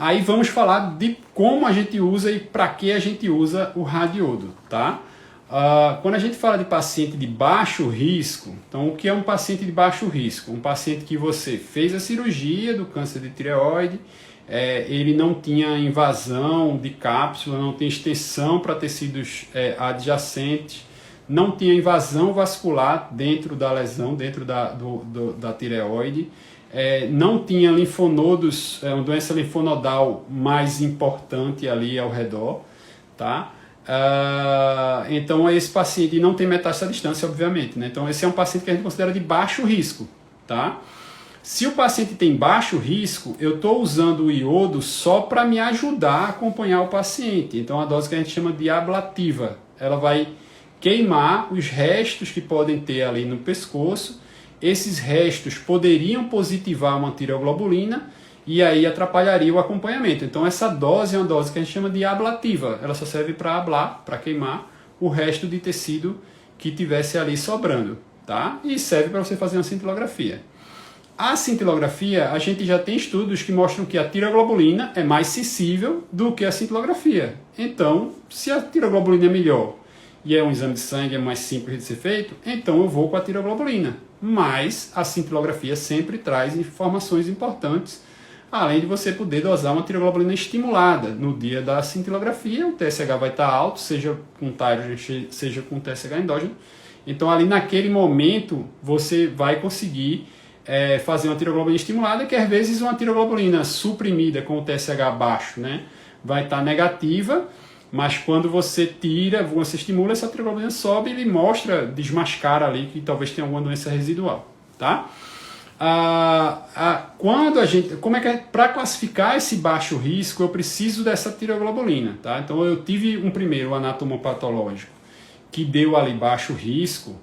Aí vamos falar de como a gente usa e para que a gente usa o radiodo, tá? Quando a gente fala de paciente de baixo risco, então o que é um paciente de baixo risco? Um paciente que você fez a cirurgia do câncer de tireoide, ele não tinha invasão de cápsula, não tem extensão para tecidos adjacentes, não tinha invasão vascular dentro da lesão, dentro da tireoide, não tinha linfonodos, uma doença linfonodal mais importante ali ao redor, tá? Então esse paciente não tem metástase à distância, obviamente, né? Então esse é um paciente que a gente considera de baixo risco, tá? Se o paciente tem baixo risco, eu estou usando o iodo só para me ajudar a acompanhar o paciente. Então a dose que a gente chama de ablativa, ela vai queimar os restos que podem ter ali no pescoço. Esses restos poderiam positivar uma tireoglobulina e aí atrapalharia o acompanhamento. Então essa dose é uma dose que a gente chama de ablativa. Ela só serve para ablar, para queimar o resto de tecido que tivesse ali sobrando, tá? E serve para você fazer uma cintilografia. A cintilografia, a gente já tem estudos que mostram que a tireoglobulina é mais sensível do que a cintilografia. Então, se a tireoglobulina é melhor e é um exame de sangue, é mais simples de ser feito, então eu vou com a tireoglobulina. Mas a cintilografia sempre traz informações importantes, além de você poder dosar uma tireoglobulina estimulada. No dia da cintilografia, o TSH vai estar alto, seja com Thyrogen, seja com TSH endógeno. Então, ali naquele momento, você vai conseguir fazer uma tireoglobulina estimulada, que às vezes uma tireoglobulina suprimida com o TSH baixo, né, vai estar negativa, mas quando você tira, você estimula, essa tireoglobulina sobe e ele mostra, desmascara ali que talvez tenha alguma doença residual, tá? Quando a gente, como é que para classificar esse baixo risco, eu preciso dessa tireoglobulina, tá? Então eu tive um primeiro anatomopatológico que deu ali baixo risco,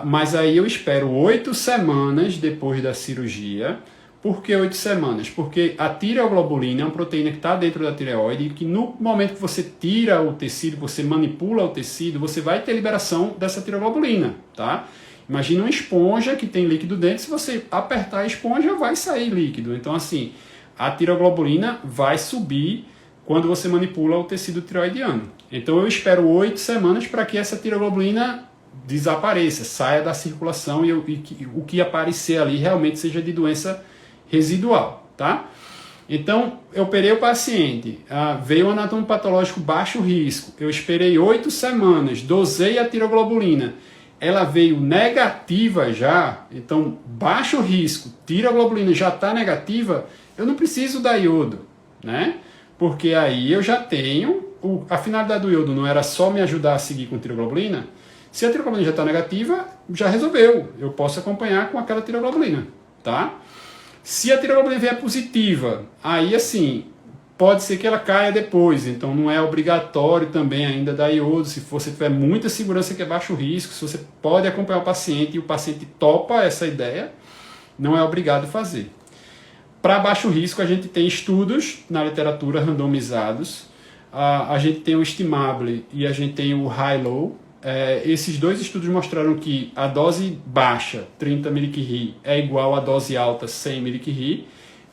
mas aí eu espero 8 semanas depois da cirurgia. Por que 8 semanas? Porque a tireoglobulina é uma proteína que está dentro da tireoide e que no momento que você tira o tecido, você manipula o tecido, você vai ter liberação dessa tireoglobulina, tá? Imagina uma esponja que tem líquido dentro, se você apertar a esponja vai sair líquido. Então assim, a tireoglobulina vai subir quando você manipula o tecido tireoidiano. Então eu espero 8 semanas para que essa tireoglobulina desapareça, saia da circulação e o que aparecer ali realmente seja de doença residual, tá? Então, eu operei o paciente, veio um anatomo patológico baixo risco, eu esperei 8 semanas, dosei a tireoglobulina, ela veio negativa já, então baixo risco, tireoglobulina já está negativa, eu não preciso dar iodo, né? Porque aí eu já tenho, a finalidade do iodo não era só me ajudar a seguir com tireoglobulina, se a tireoglobulina já está negativa, já resolveu, eu posso acompanhar com aquela tireoglobulina, tá? Se a tireoglobulina vier positiva, aí assim, pode ser que ela caia depois, então não é obrigatório também ainda dar iodo, se você tiver muita segurança que é baixo risco, se você pode acompanhar o paciente e o paciente topa essa ideia, não é obrigado a fazer. Para baixo risco, a gente tem estudos na literatura randomizados, a gente tem o Estimable e a gente tem o High-Low. Esses dois estudos mostraram que a dose baixa, 30 mCi, é igual à dose alta, 100 mCi,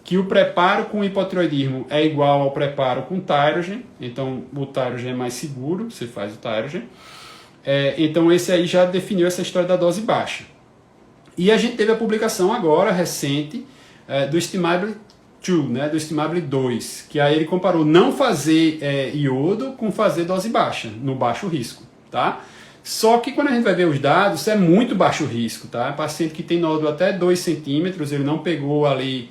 que o preparo com hipotireoidismo é igual ao preparo com Thyrogen, então o Thyrogen é mais seguro, você faz o Thyrogen. Então esse aí já definiu essa história da dose baixa. E a gente teve a publicação agora, recente, do Estimable 2, né, do Estimable 2, que aí ele comparou não fazer iodo com fazer dose baixa, no baixo risco, tá? Só que quando a gente vai ver os dados, é muito baixo risco, tá? Paciente que tem nódulo até 2 centímetros, ele não pegou ali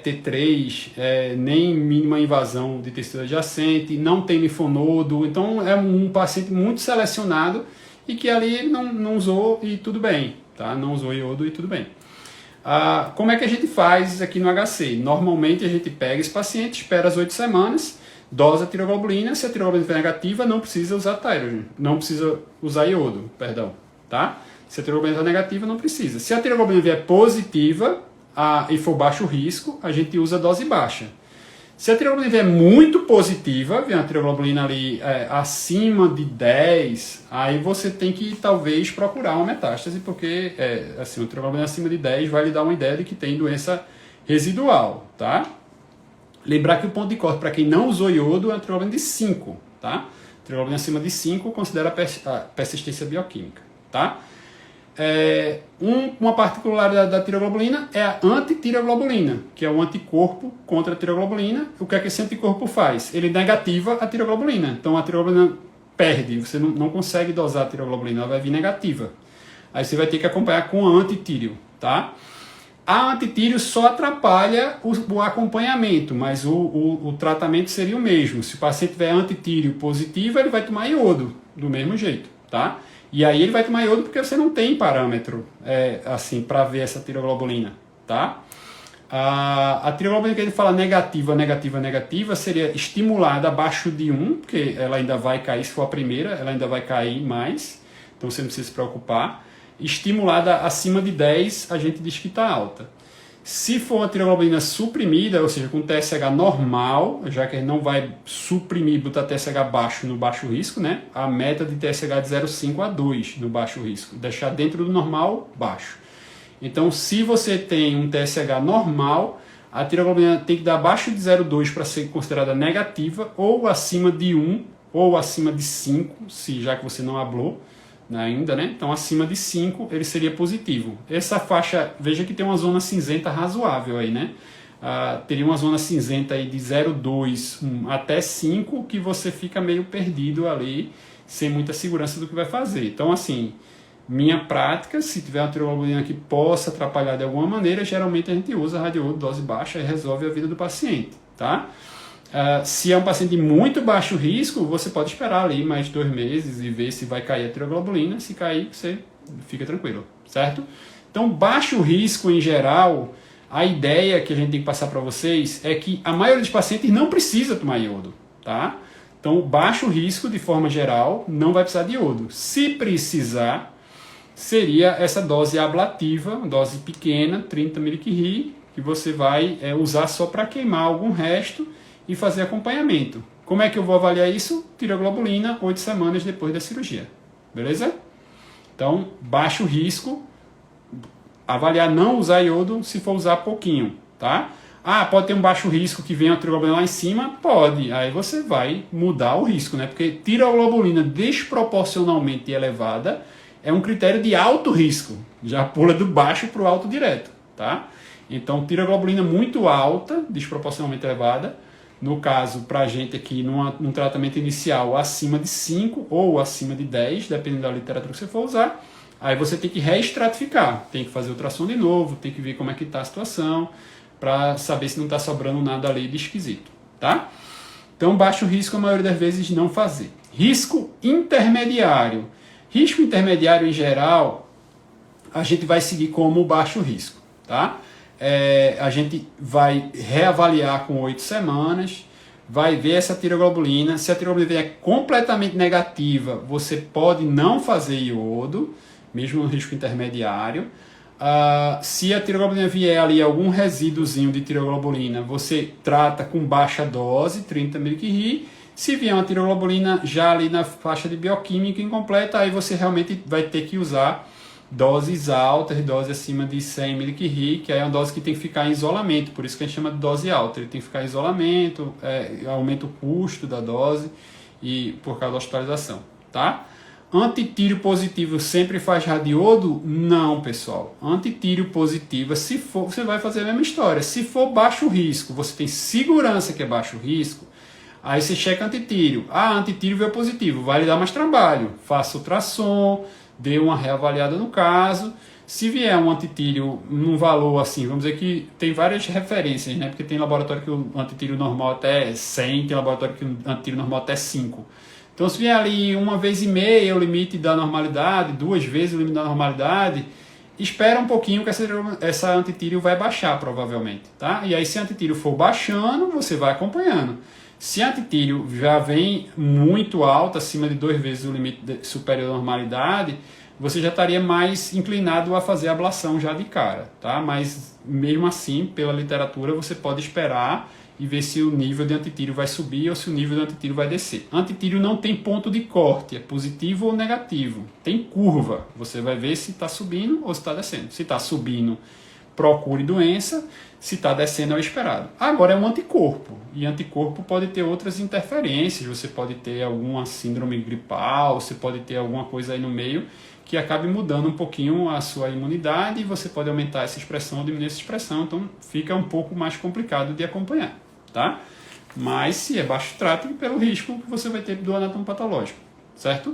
T3, nem mínima invasão de tecido adjacente, não tem linfonodo, então é um paciente muito selecionado e que ali ele não usou e tudo bem, tá? Não usou iodo e tudo bem. Como é que a gente faz aqui no HC? Normalmente a gente pega esse paciente, espera as 8 semanas, dosa a tireoglobulina, se a tireoglobulina for negativa, não precisa usar Thyrogen, não precisa usar iodo, perdão, tá? Se a tireoglobulina for negativa, não precisa. Se a tireoglobulina vier positiva e for baixo risco, a gente usa dose baixa. Se a tireoglobulina vier muito positiva, vier uma tireoglobulina ali acima de 10, aí você tem que talvez procurar uma metástase, porque assim, uma tireoglobulina acima de 10 vai lhe dar uma ideia de que tem doença residual, tá? Lembrar que o ponto de corte, para quem não usou iodo, é uma tiroglobulina de 5, tá? Tiroglobulina acima de 5 considera a persistência bioquímica, tá? Uma particularidade da tiroglobulina é a antitiroglobulina, que é o anticorpo contra a tiroglobulina. O que é que esse anticorpo faz? Ele negativa a tiroglobulina. Então a tiroglobulina perde, você não consegue dosar a tiroglobulina, ela vai vir negativa. Aí você vai ter que acompanhar com a antitírio, tá? A antitírio só atrapalha o acompanhamento, mas o tratamento seria o mesmo. Se o paciente tiver antitírio positivo, ele vai tomar iodo, do mesmo jeito, tá? E aí ele vai tomar iodo porque você não tem parâmetro, assim, para ver essa tiroglobulina, tá? A tiroglobulina que ele fala negativa, negativa, negativa, seria estimulada abaixo de 1, porque ela ainda vai cair, se for a primeira, ela ainda vai cair mais, então você não precisa se preocupar. Estimulada acima de 10, a gente diz que está alta. Se for uma tiroglobulina suprimida, ou seja, com TSH normal, já que ele não vai suprimir, botar TSH baixo no baixo risco, né? A meta de TSH é de 0,5 a 2 no baixo risco, deixar dentro do normal, baixo. Então, se você tem um TSH normal, a tiroglobulina tem que dar abaixo de 0,2 para ser considerada negativa, ou acima de 1, ou acima de 5, já que você não ablou ainda, né? Então, acima de 5, ele seria positivo. Essa faixa, veja que tem uma zona cinzenta razoável aí, né? Teria uma zona cinzenta aí de 0,2 até 5, que você fica meio perdido ali, sem muita segurança do que vai fazer. Então, assim, minha prática, se tiver uma tiroglobulina que possa atrapalhar de alguma maneira, geralmente a gente usa radiodo, dose baixa, e resolve a vida do paciente, tá? Se é um paciente de muito baixo risco, você pode esperar ali mais 2 meses e ver se vai cair a tiroglobulina. Se cair, você fica tranquilo, certo? Então, baixo risco em geral, a ideia que a gente tem que passar para vocês é que a maioria dos pacientes não precisa tomar iodo, tá? Então, baixo risco, de forma geral, não vai precisar de iodo. Se precisar, seria essa dose ablativa, dose pequena, 30 mg, que você vai usar só para queimar algum resto e fazer acompanhamento. Como é que eu vou avaliar isso? Tiroglobulina, 8 semanas depois da cirurgia. Beleza? Então, baixo risco, avaliar não usar iodo se for usar pouquinho, tá? Pode ter um baixo risco que venha a tiroglobulina lá em cima? Pode. Aí você vai mudar o risco, né? Porque tiroglobulina desproporcionalmente elevada é um critério de alto risco. Já pula do baixo para o alto direto, tá? Então, tiroglobulina muito alta, desproporcionalmente elevada, no caso, para a gente aqui, num tratamento inicial acima de 5 ou acima de 10, dependendo da literatura que você for usar, aí você tem que reestratificar, tem que fazer ultrassom de novo, tem que ver como é que está a situação, para saber se não está sobrando nada ali de esquisito, tá? Então, baixo risco, a maioria das vezes, não fazer. Risco intermediário. Risco intermediário, em geral, a gente vai seguir como baixo risco, tá? A gente vai reavaliar com 8 semanas, vai ver essa tiroglobulina. Se a tiroglobulina vier completamente negativa, você pode não fazer iodo, mesmo no risco intermediário. Se a tiroglobulina vier ali algum resíduozinho de tiroglobulina, você trata com baixa dose, 30 mg. Se vier uma tiroglobulina já ali na faixa de bioquímica incompleta, aí você realmente vai ter que usar doses altas, dose acima de 100 mg, que aí é uma dose que tem que ficar em isolamento, por isso que a gente chama de dose alta. Ele tem que ficar em isolamento, aumenta o custo da dose e por causa da hospitalização, tá? Antitírio positivo sempre faz radiodo? Não, pessoal. Antitírio positiva, se for, você vai fazer a mesma história. Se for baixo risco, você tem segurança que é baixo risco, aí você checa antitírio. Antitírio veio positivo, vai lhe dar mais trabalho. Faça ultrassom, dê uma reavaliada no caso. Se vier um antitírio num valor assim, vamos dizer que tem várias referências, né? Porque tem laboratório que o antitírio normal até 100, tem laboratório que o antitírio normal até 5. Então, se vier ali 1,5 vezes o limite da normalidade, 2 vezes o limite da normalidade, espera um pouquinho que essa antitírio vai baixar, provavelmente, tá? E aí, se a antitírio for baixando, você vai acompanhando. Se a antitírio já vem muito alta, acima de 2 vezes o limite superior à normalidade, você já estaria mais inclinado a fazer a ablação já de cara, tá? Mas mesmo assim, pela literatura, você pode esperar e ver se o nível de antitírio vai subir ou se o nível de antitírio vai descer. Antitírio não tem ponto de corte, é positivo ou negativo. Tem curva, você vai ver se está subindo ou se está descendo. Se está subindo, procure doença, se está descendo é o esperado. Agora é um anticorpo, e anticorpo pode ter outras interferências, você pode ter alguma síndrome gripal, você pode ter alguma coisa aí no meio que acabe mudando um pouquinho a sua imunidade, e você pode aumentar essa expressão ou diminuir essa expressão, então fica um pouco mais complicado de acompanhar, tá? Mas se é baixo, trate pelo risco que você vai ter do anatomopatológico, certo?